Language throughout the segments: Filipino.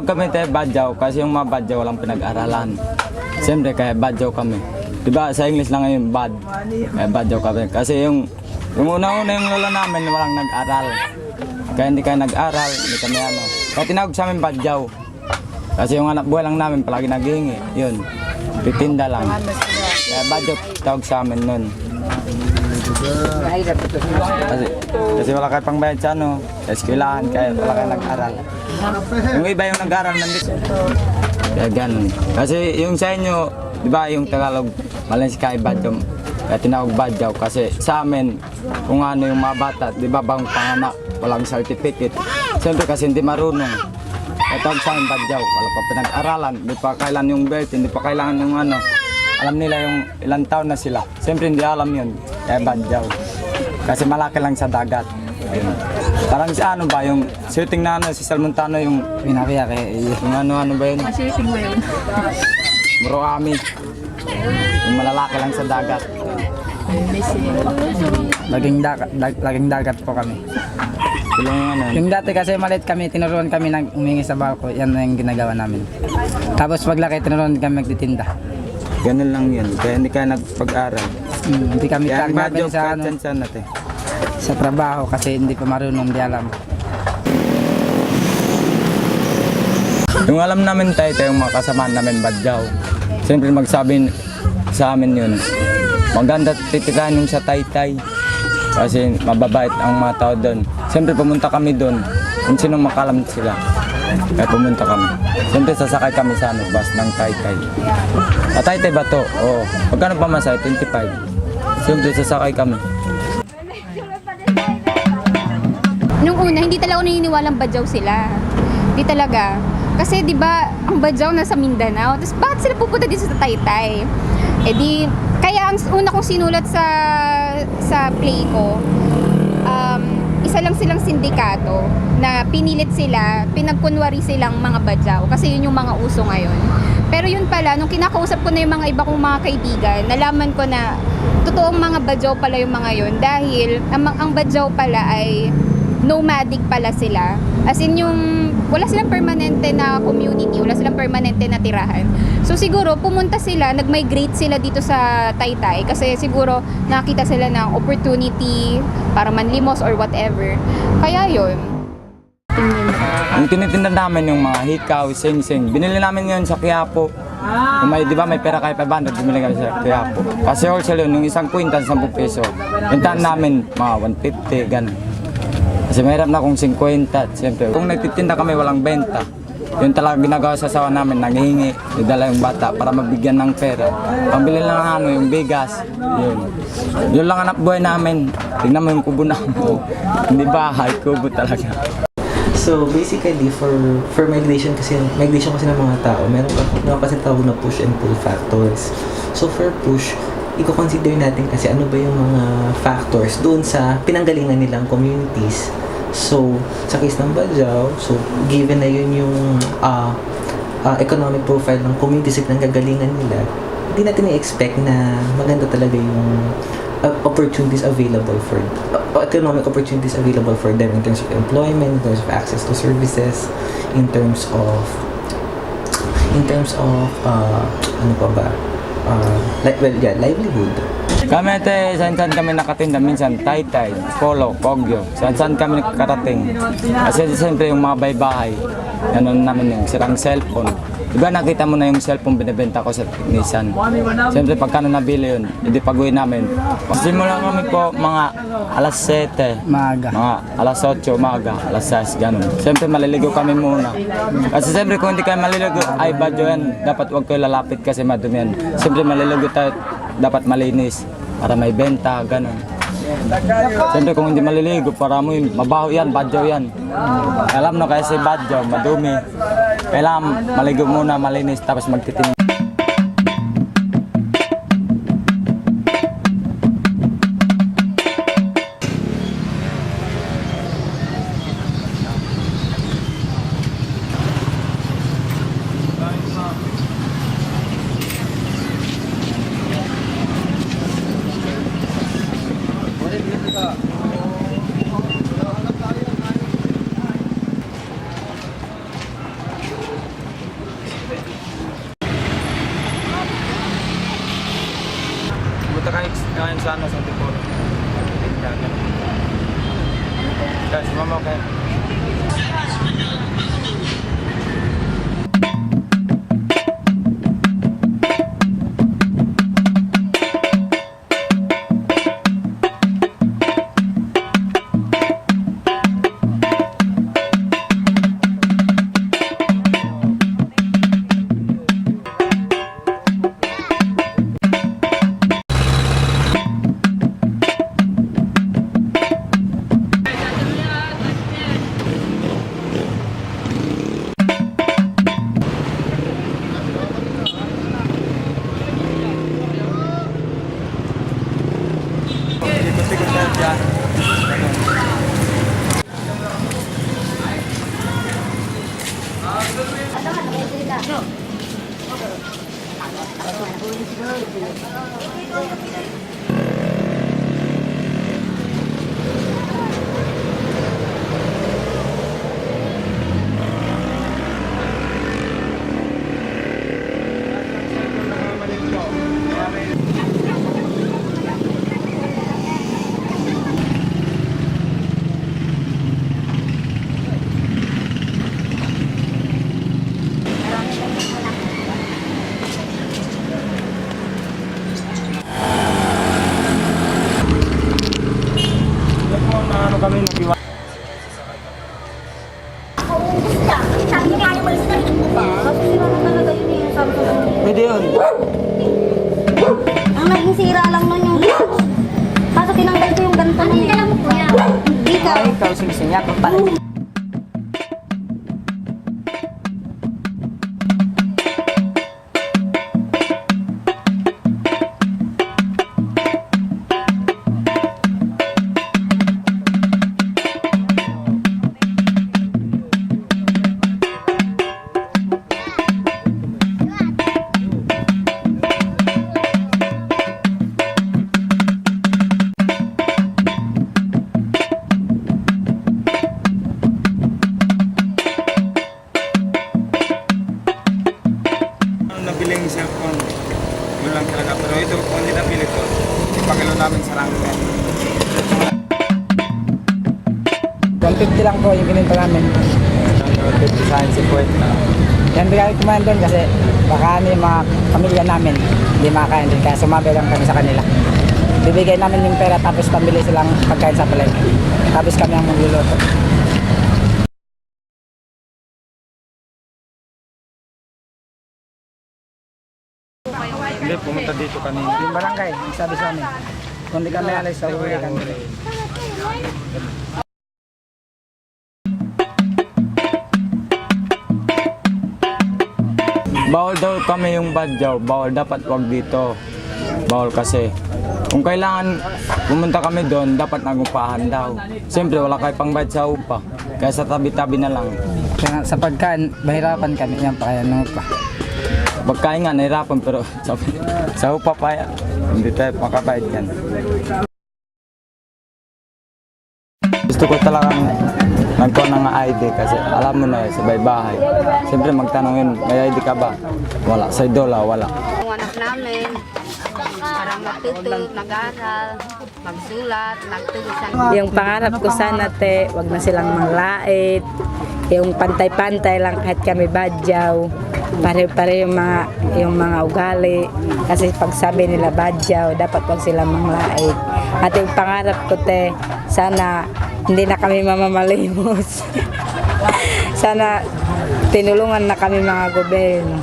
kami tayo badyaw kasi yung mga badyaw walang pinag-aralan. Siyempre kaya badyaw kami. Diba sa English lang yung bad. Kaya badyaw kami. Kasi yung una-una yung lola namin walang nag-aral. Kaya hindi kayo nag-aral, hindi kami ano. Kaya tinawag sa amin badyaw. Kasi yung anak buhay lang namin palagi naghihingi. Yun, titinda lang. Kaya badyaw tawag sa amin nun. Kasi wala kayo pang bayad sa ano, sa eskwelahan, kaya wala kayo nag-aral. Yung iba yung nag-aral nandito. Kaya ganun. Kasi yung sa inyo, di ba yung Tagalog, malang si Kai Badyaw, kaya tinawag Badyaw. Kasi sa amin, kung ano yung mga bata, di ba bang panganak, walang certificate. Siyempre kasi hindi marunong. Kaya tawag sa amin Badyaw, wala pa pinag-aralan, hindi pa kailan yung belt, hindi pa kailangan yung ano. Alam nila yung ilang taon na sila. Siyempre hindi alam yun, kaya Badyaw. Kasi malaki lang sa dagat. Ayun. Parang si ano ba, yung shooting na ano, si Salmontano yung pinakaya yung ano ba yun? Shooting ba yun? Murakami. Yung malalaki lang sa dagat. Laging dagat po kami. Sila yung ano. Yung dati kasi maliit kami, tinuruan kami nang umingi sa barko. Yan na yung ginagawa namin. Tapos paglaki, tinuruan kami magtitinda. Ganun lang yun. Kaya hindi ka nagpag-aral. Hindi kami Kaya ang tagabin Badyaw sa, kahit saan natin. sa trabaho kasi hindi pa marunong, di alam. Yung alam namin tayo yung mga kasamaan namin Badyaw. Siyempre magsabi sa amin yun. Maganda titiranin sa Taytay. Kasi mababait ang mga tao doon. Siyempre pumunta kami doon. Kung sino makalam sila. Kaya pumunta kami. Siyempre sasakay kami sa ano, bus ng Taytay. Sa Taytay ba to? Oo. Pagkano pa masay? 25. Siyempre sasakay kami. Nung una, hindi talaga ako naniniwalang Badyaw sila. Hindi talaga. Kasi 'di ba, ang Badyaw nasa Mindanao. Tapos bakit sila pupunta dito sa Taytay? Eh di, kaya ang una kong sinulat sa play ko, isa lang silang sindikato na pinilit sila, pinagkunwari silang mga Badyaw kasi yun yung mga uso ngayon. Pero yun pala, nung kinakausap ko na yung mga iba kong mga kaibigan, nalaman ko na totoong mga Badyaw pala yung mga yun dahil ang Badyaw pala ay nomadic pala sila. As in yung wala silang permanente na community, wala silang permanente na tirahan. So siguro pumunta sila, nag-migrate sila dito sa Taytay kasi siguro nakita sila ng opportunity para manlimos or whatever. Kaya yun. Yung tinitinda namin yung mga hikaw, sing-sing. Binili namin yun sa Quiapo. Kung may, di ba may pera kayo 500, bumili kami sa Quiapo. Kasi wholesale yun, yung isang kwintan, 10 peso. Bintahan namin mga 150, ganun. Kasi mahirap na kung 50, siyempre. Kung nagtitinda kami, walang benta. Yun talaga ginagawa sa sawa namin, nanghihingi, idala yung bata para mabigyan ng pera. Pambili lang ng ano, yung bigas, yun. Yun lang anak buhay namin. Tingnan mo yung kubo namin. Hindi bahay, kubo talaga. So basically for migration kasi ng mga tao, meron kasi tawag na push and pull factors. So for push, i-consider natin kasi ano ba yung mga factors doon sa pinanggalingan nilang communities. So sa case ng Badyaw, so given na yun yung economic profile ng communities na gagalingan nila, hindi natin i-expect na maganda talaga yung opportunities available for economic opportunities available for them in terms of employment, in terms of access to services, in terms of ano pa ba, livelihood. Kami ate, saan kami nakatinda, minsan Taytay, Polo, Kogyo, saan kami nakarating. Kasi siyempre yung mga bahay-bahay, ano namin yung sirang cellphone. Diba nakita mo na yung cellphone binibenta ko sa Nissan. Siyempre pagkano nabili yun, hindi pag-uwi namin. Simula kami po mga alas 7, Maaga. mga alas 8 umaga, alas 6, ganun. Siyempre maliligo kami muna. Kasi siyempre kung hindi kayo maliligo, ay Badyaw yan, dapat huwag kayo lalapit kasi madumi yan. Siyempre maliligo tayo, dapat malinis para may benta, ganun. Siyempre kung hindi maliligo, para mo yun, mabaho yan, Badyaw yan. Alam no, kasi Badyaw, madumi. Kailangan maligo muna, malinis, tapos magtitinda. Punta kayo ngayon sa Antipolo. Guys, mama kayo. Ikot-ikot tayo dyan. Ano kami nag-iwan? Sabi niya kaya malis na rin ba? Kasi sira na talaga yun eh. Sabi ko lang. Pwede yun. Ang naging sira lang nun yung clutch. Kaso tinanggal ko yung ganito nun eh. Hindi ka. Ikaw singsinya ko pala. Nabiling cellphone. Yun lang talaga. Pero ito, kung hindi nabili ko, ipakilo namin sa rangka. 150 lang po yung kininto namin. 50 sa akin, 50. Yan bigay ko man doon kasi baka ano yung mga pamilya namin hindi makakain din kaya sumabay lang kami sa kanila. Bibigay namin yung pera tapos pambili silang pagkain sa palengke. Tapos kami ang magluluto. Hindi, pumunta dito kanina. Yung barangay, ang sabi sa amin. Kung di kami alis sa huli kami. Bawal daw kami yung badyaw. Bawal, dapat wag dito. Bawal kasi. Kung kailangan pumunta kami doon, dapat nagupahan daw. Siyempre, wala kayo pang bayad sa upa. Kaya sa tabi-tabi na lang. Kaya sa pagkaan, bahirapan kami. Yan pa kaya nung pa. Pagkain nga, nahirapan pero sa upa pa yan. Hindi tayo makabayad yan. Gusto ko talagang nagkuha ng ID kasi alam mo na sa bahay. Siyempre magtanong yun, may ID ka ba? Wala. Sa idola, wala. Yung anak namin, para magtutog, mag-aral, magsulat, magtugusan. Yung pangarap ko sana te, wag na silang manglait. Yung pantay-pantay lang kahit kami badyaw. Pare-pare yung mga ugali. Kasi pag sabi nila badyaw, dapat wag silang manglait. At yung pangarap ko te, sana hindi na kami mamamalimos. Sana tinulungan na kami mga gobyerno.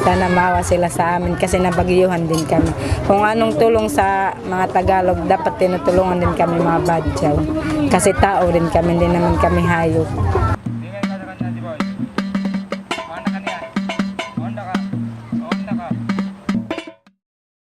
Sana maawa sila sa amin kasi nabagyuhan din kami. Kung anong tulong sa mga Tagalog, dapat tinutulungan din kami mga badyaw. Kasi tao din kami, hindi naman kami hayop.